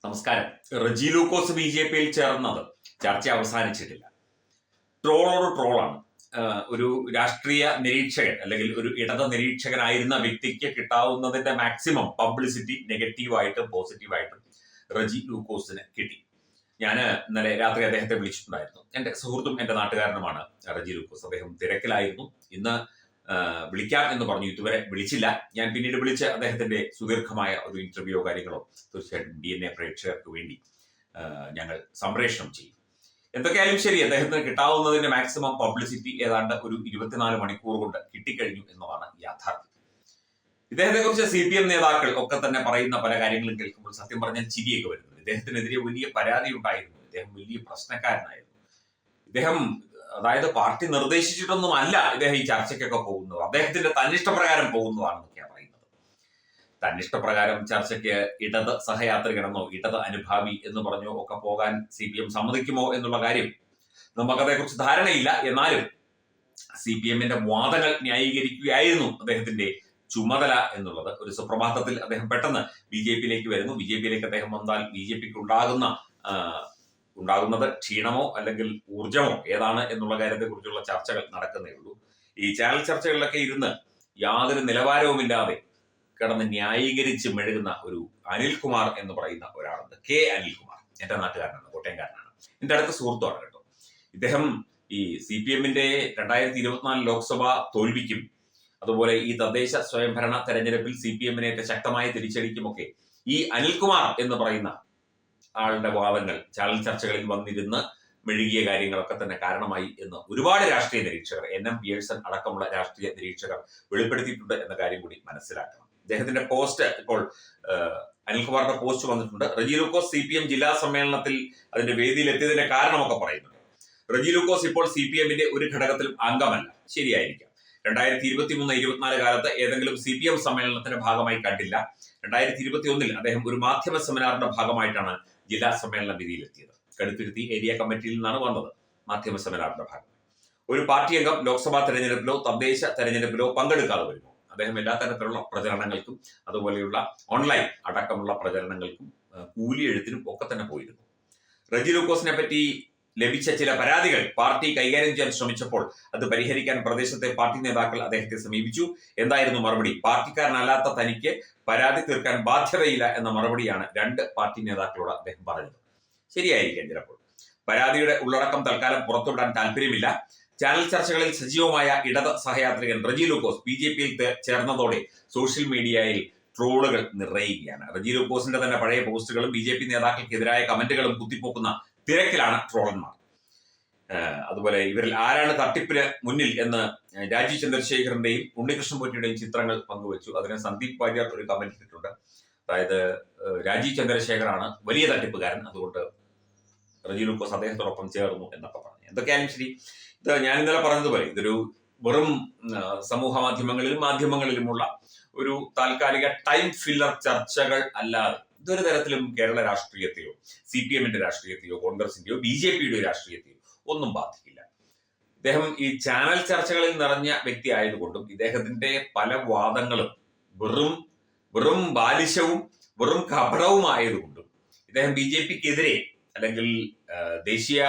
നമസ്കാരം. റജി ലൂക്കോസ് BJP-യിൽ ചേർന്നത് ചർച്ച അവസാനിച്ചിട്ടില്ല. ട്രോളോട് ട്രോളാണ്. ഒരു രാഷ്ട്രീയ നിരീക്ഷകൻ അല്ലെങ്കിൽ ഒരു ഇടത് നിരീക്ഷകനായിരുന്ന വ്യക്തിക്ക് കിട്ടാവുന്നതിന്റെ മാക്സിമം പബ്ലിസിറ്റി നെഗറ്റീവായിട്ടും പോസിറ്റീവായിട്ടും റജി ലൂക്കോസിന് കിട്ടി. ഞാൻ ഇന്നലെ രാത്രി അദ്ദേഹത്തെ വിളിച്ചിട്ടുണ്ടായിരുന്നു. എൻ്റെ സുഹൃത്തും എൻ്റെ നാട്ടുകാരനുമാണ് റജി ലൂക്കോസ്. അദ്ദേഹം തിരക്കിലായിരുന്നു. ഇന്ന് വിളിക്കാം എന്ന് പറഞ്ഞു, ഇതുവരെ വിളിച്ചില്ല. ഞാൻ പിന്നീട് വിളിച്ച് അദ്ദേഹത്തിന്റെ സുദീർഘമായ ഒരു ഇന്റർവ്യൂയോ കാര്യങ്ങളോ തീർച്ചയായിട്ടും DNA പ്രേക്ഷകർക്ക് വേണ്ടി ഞങ്ങൾ സംപ്രേഷണം ചെയ്യും. എന്തൊക്കെയായാലും ശരി, അദ്ദേഹത്തിന് കിട്ടാവുന്നതിന്റെ മാക്സിമം പബ്ലിസിറ്റി ഏതാണ്ട് ഒരു 24 മണിക്കൂർ കൊണ്ട് കിട്ടിക്കഴിഞ്ഞു എന്നതാണ് യാഥാർത്ഥ്യം. ഇദ്ദേഹത്തെ കുറിച്ച് CPM നേതാക്കൾ ഒക്കെ തന്നെ പറയുന്ന പല കാര്യങ്ങളും കേൾക്കുമ്പോൾ സത്യം പറഞ്ഞാൽ ചിരിയൊക്കെ വരുന്നത്. ഇദ്ദേഹത്തിനെതിരെ വലിയ പരാതി ഉണ്ടായിരുന്നു. ഇദ്ദേഹം വലിയ പ്രശ്നക്കാരനായിരുന്നു. ഇദ്ദേഹം അതായത് പാർട്ടി നിർദ്ദേശിച്ചിട്ടൊന്നും അല്ല ഇദ്ദേഹം ഈ ചർച്ചയ്ക്കൊക്കെ പോകുന്നത്. അദ്ദേഹത്തിന്റെ തന്നിഷ്ടപ്രകാരം പോകുന്നതാണെന്നൊക്കെയാണ് പറയുന്നത്. തന്നിഷ്ടപ്രകാരം ചർച്ചയ്ക്ക് ഇടത് സഹയാത്രികനെന്നോ ഇടത് അനുഭാവി എന്ന് പറഞ്ഞോ ഒക്കെ പോകാൻ CPM സമ്മതിക്കുമോ എന്നുള്ള കാര്യം നമുക്കതേക്കുറിച്ച് ധാരണയില്ല. എന്നാലും CPM-ന്റെ വാദങ്ങൾ ന്യായീകരിക്കുകയായിരുന്നു അദ്ദേഹത്തിന്റെ ചുമതല എന്നുള്ളത്. ഒരു സുപ്രഭാതത്തിൽ അദ്ദേഹം പെട്ടെന്ന് BJP-യിലേക്ക് വരുന്നു. BJP-യിലേക്ക് അദ്ദേഹം വന്നാൽ BJP-ക്ക് ഉണ്ടാകുന്നത് ക്ഷീണമോ അല്ലെങ്കിൽ ഊർജമോ ഏതാണ് എന്നുള്ള കാര്യത്തെ കുറിച്ചുള്ള ചർച്ചകൾ നടക്കുന്നേ ഉള്ളൂ. ഈ ചാനൽ ചർച്ചകളിലൊക്കെ ഇരുന്ന് യാതൊരു നിലവാരവുമില്ലാതെ കിടന്ന് ന്യായീകരിച്ച് മെഴുകുന്ന ഒരു അനിൽകുമാർ എന്ന് പറയുന്ന ഒരാളുണ്ട്. അനിൽകുമാർ എന്റെ നാട്ടുകാരനാണ്, കോട്ടയംകാരനാണ്, എന്റെ അടുത്ത സുഹൃത്തുമാണ് കേട്ടോ. ഇദ്ദേഹം ഈ CPM-ന്റെ 2024 ലോക്സഭ തോൽവിക്കും അതുപോലെ ഈ തദ്ദേശ സ്വയംഭരണ തെരഞ്ഞെടുപ്പിൽ CPM-നേറ്റ ശക്തമായ തിരിച്ചടിക്കുമൊക്കെ ഈ അനിൽകുമാർ എന്ന് പറയുന്ന ആളുടെ വാദങ്ങൾ ചാനൽ ചർച്ചകളിൽ വന്നിരുന്ന് മെഴുകിയ കാര്യങ്ങളൊക്കെ തന്നെ കാരണമായി എന്ന് ഒരുപാട് രാഷ്ട്രീയ നിരീക്ഷകർ, NM പിയേഴ്സൺ അടക്കമുള്ള രാഷ്ട്രീയ നിരീക്ഷകർ വെളിപ്പെടുത്തിയിട്ടുണ്ട് എന്ന കാര്യം കൂടി മനസ്സിലാക്കണം. അദ്ദേഹത്തിന്റെ പോസ്റ്റ് ഇപ്പോൾ അനിൽകുമാറിന്റെ പോസ്റ്റ് വന്നിട്ടുണ്ട്. റജി ലൂക്കോസ് CPM ജില്ലാ സമ്മേളനത്തിൽ അതിന്റെ വേദിയിൽ എത്തിയതിന്റെ കാരണമൊക്കെ പറയുന്നുണ്ട്. റജി ലൂക്കോസ് ഇപ്പോൾ CPM-ന്റെ ഒരു ഘടകത്തിലും അംഗമല്ല. ശരിയായിരിക്കാം. 2023-24 കാലത്ത് ഏതെങ്കിലും CPM സമ്മേളനത്തിന്റെ ഭാഗമായി കണ്ടില്ല. 2021 അദ്ദേഹം ഒരു മാധ്യമ സെമിനാറിന്റെ ഭാഗമായിട്ടാണ് ജില്ലാ സമ്മേളന വേദിയിലെത്തിയത്. കടുത്തുരുത്തി ഏരിയ കമ്മിറ്റിയിൽ നിന്നാണ് വന്നത്. മാധ്യമ സെമിനാറിന്റെ ഭാഗം ഒരു പാർട്ടി അംഗം ലോക്സഭാ തെരഞ്ഞെടുപ്പിലോ തദ്ദേശ തെരഞ്ഞെടുപ്പിലോ പങ്കെടുക്കാതെ വരുന്നു. അദ്ദേഹം എല്ലാ തരത്തിലുള്ള പ്രചരണങ്ങൾക്കും അതുപോലെയുള്ള ഓൺലൈൻ അടക്കമുള്ള പ്രചരണങ്ങൾക്കും കൂലി എഴുത്തിനും ഒക്കെ തന്നെ പോയിരുന്നു. റജി ലൂക്കോസിനെ പറ്റി ലഭിച്ച ചില പരാതികൾ പാർട്ടി കൈകാര്യം ചെയ്യാൻ ശ്രമിച്ചപ്പോൾ അത് പരിഹരിക്കാൻ പ്രദേശത്തെ പാർട്ടി നേതാക്കൾ അദ്ദേഹത്തെ സമീപിച്ചു. എന്തായിരുന്നു മറുപടി? പാർട്ടിക്കാരനല്ലാത്ത തനിക്ക് പരാതി തീർക്കാൻ ബാധ്യതയില്ല എന്ന മറുപടിയാണ് 2 പാർട്ടി നേതാക്കളോട് അദ്ദേഹം പറഞ്ഞത്. ശരിയായിരിക്കാം ചിലപ്പോൾ. പരാതിയുടെ ഉള്ളടക്കം തൽക്കാലം പുറത്തുവിടാൻ താല്പര്യമില്ല. ചാനൽ ചർച്ചകളിൽ സജീവമായ ഇടത് സഹയാത്രികൻ റജി ലൂക്കോസ് BJP-യിൽ ചേർന്നതോടെ സോഷ്യൽ മീഡിയയിൽ ട്രോളുകൾ നിറയുകയാണ്. റജി ലൂക്കോസിന്റെ തന്നെ പഴയ പോസ്റ്റുകളും BJP നേതാക്കൾക്കെതിരായ കമന്റുകളും കുത്തിപ്പോക്കുന്ന തിരക്കിലാണ് ട്രോളന്മാർ. അതുപോലെ ഇവരിൽ ആരാണ് തട്ടിപ്പിന് മുന്നിൽ എന്ന് രാജീവ് ചന്ദ്രശേഖരന്റെയും ഉണ്ണികൃഷ്ണൻ പോറ്റിയുടെയും ചിത്രങ്ങൾ പങ്കുവച്ചു. അതിന് സന്ദീപ് വാര്യർ ഒരു കമന്റ് ഇട്ടിട്ടുണ്ട്. അതായത് രാജീവ് ചന്ദ്രശേഖറാണ് വലിയ തട്ടിപ്പുകാരൻ, അതുകൊണ്ട് റജി ലൂക്കോസ് അദ്ദേഹത്തോടൊപ്പം ചേർന്നു എന്നൊക്കെ പറഞ്ഞു. എന്തൊക്കെയായാലും ശരി, ഇത് ഞാൻ ഇന്നലെ പറഞ്ഞതുപോലെ ഇതൊരു വെറും സമൂഹ മാധ്യമങ്ങളിലുമുള്ള ഒരു താൽക്കാലിക ടൈം ഫില്ലർ ചർച്ചകൾ അല്ലാതെ ഇതൊരു തരത്തിലും കേരള രാഷ്ട്രീയത്തെയോ CPM-ന്റെ രാഷ്ട്രീയത്തെയോ കോൺഗ്രസിന്റെയോ BJP-യുടെ രാഷ്ട്രീയത്തെയോ ഒന്നും ബാധിക്കില്ല. ഇദ്ദേഹം ഈ ചാനൽ ചർച്ചകളിൽ നിറഞ്ഞ വ്യക്തി ആയതുകൊണ്ടും ഇദ്ദേഹത്തിന്റെ പല വാദങ്ങളും വെറും ബാലിശവും വെറും കപടവുമായതുകൊണ്ടും ഇദ്ദേഹം BJP-ക്കെതിരെ അല്ലെങ്കിൽ ദേശീയ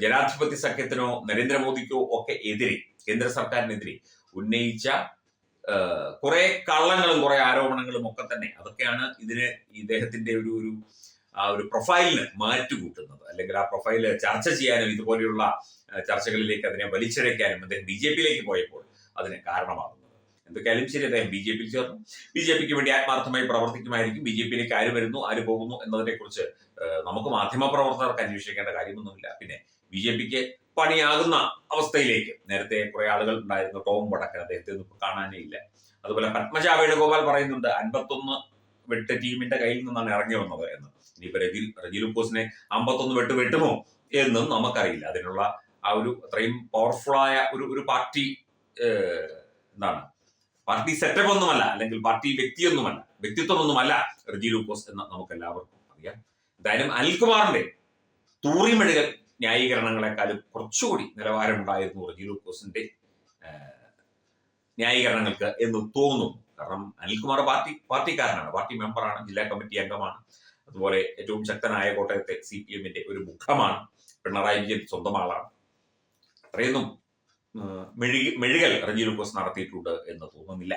ജനാധിപത്യ സഖ്യത്തിനോ നരേന്ദ്രമോദിക്കോ ഒക്കെ എതിരെ, കേന്ദ്ര സർക്കാരിനെതിരെ ഉന്നയിച്ച കുറെ കള്ളങ്ങളും കുറെ ആരോപണങ്ങളും ഒക്കെ തന്നെ അതൊക്കെയാണ് ഇതിന് ഇദ്ദേഹത്തിന്റെ ഒരു പ്രൊഫൈലിന് മാറ്റുകൂട്ടുന്നത്. അല്ലെങ്കിൽ ആ പ്രൊഫൈല് ചർച്ച ചെയ്യാനും ഇതുപോലെയുള്ള ചർച്ചകളിലേക്ക് അതിനെ വലിച്ചിഴയ്ക്കാനും അദ്ദേഹം BJP-യിലേക്ക് പോയപ്പോൾ അതിന് കാരണമാകുന്നത്. എന്തൊക്കെയായാലും ശരി, അദ്ദേഹം BJP-യിൽ ചേർന്നു. BJP-ക്ക് വേണ്ടി ആത്മാർത്ഥമായി പ്രവർത്തിക്കുമായിരിക്കും. BJP-യിലേക്ക് ആര് വരുന്നു ആര് പോകുന്നു എന്നതിനെ കുറിച്ച് നമുക്ക് മാധ്യമപ്രവർത്തകർക്ക് അന്വേഷിക്കേണ്ട കാര്യമൊന്നുമില്ല. പിന്നെ BJP-ക്ക് പണിയാകുന്ന അവസ്ഥയിലേക്ക് നേരത്തെ കുറെ ആളുകൾ ഉണ്ടായിരുന്നു. ടോം വടക്കൻ, അദ്ദേഹത്തെ ഒന്നും കാണാനേ ഇല്ല. അതുപോലെ പത്മജ വേണുഗോപാൽ പറയുന്നുണ്ട് 51 വെട്ട് ടീമിന്റെ കയ്യിൽ നിന്നാണ് ഇറങ്ങി വന്നത് എന്ന്. ഇനിയിപ്പോ റജി ലൂക്കോസിനെ 51 വെട്ട് വെട്ടുമോ എന്നും നമുക്കറിയില്ല. അതിനുള്ള ആ ഒരു അത്രയും പവർഫുള്ളായ ഒരു പാർട്ടി പാർട്ടി സെറ്റപ്പ് ഒന്നുമല്ല, അല്ലെങ്കിൽ പാർട്ടി വ്യക്തിത്വമൊന്നുമല്ല റജി ലൂക്കോസ് എന്ന് നമുക്ക് എല്ലാവർക്കും അറിയാം. എന്തായാലും അനിൽകുമാറിന്റെ തൂറിമെഴുകൽ ന്യായീകരണങ്ങളെക്കാളും കുറച്ചുകൂടി നിലവാരമുണ്ടായിരുന്നു റജി ലൂക്കോസിന്റെ ന്യായീകരണങ്ങൾക്ക് എന്ന് തോന്നുന്നു. കാരണം അനിൽകുമാർ പാർട്ടിക്കാരനാണ്, പാർട്ടി മെമ്പറാണ്, ജില്ലാ കമ്മിറ്റി അംഗമാണ്. അതുപോലെ ഏറ്റവും ശക്തനായ കോട്ടയത്തെ CPM-ന്റെ ഒരു മുഖമാണ്. പിണറായി വിജയൻ സ്വന്തം ആളാണ്. അത്രയൊന്നും മെഴുകൽ റെജി ലൂക്കോസ് നടത്തിയിട്ടുണ്ട് എന്ന് തോന്നുന്നില്ല.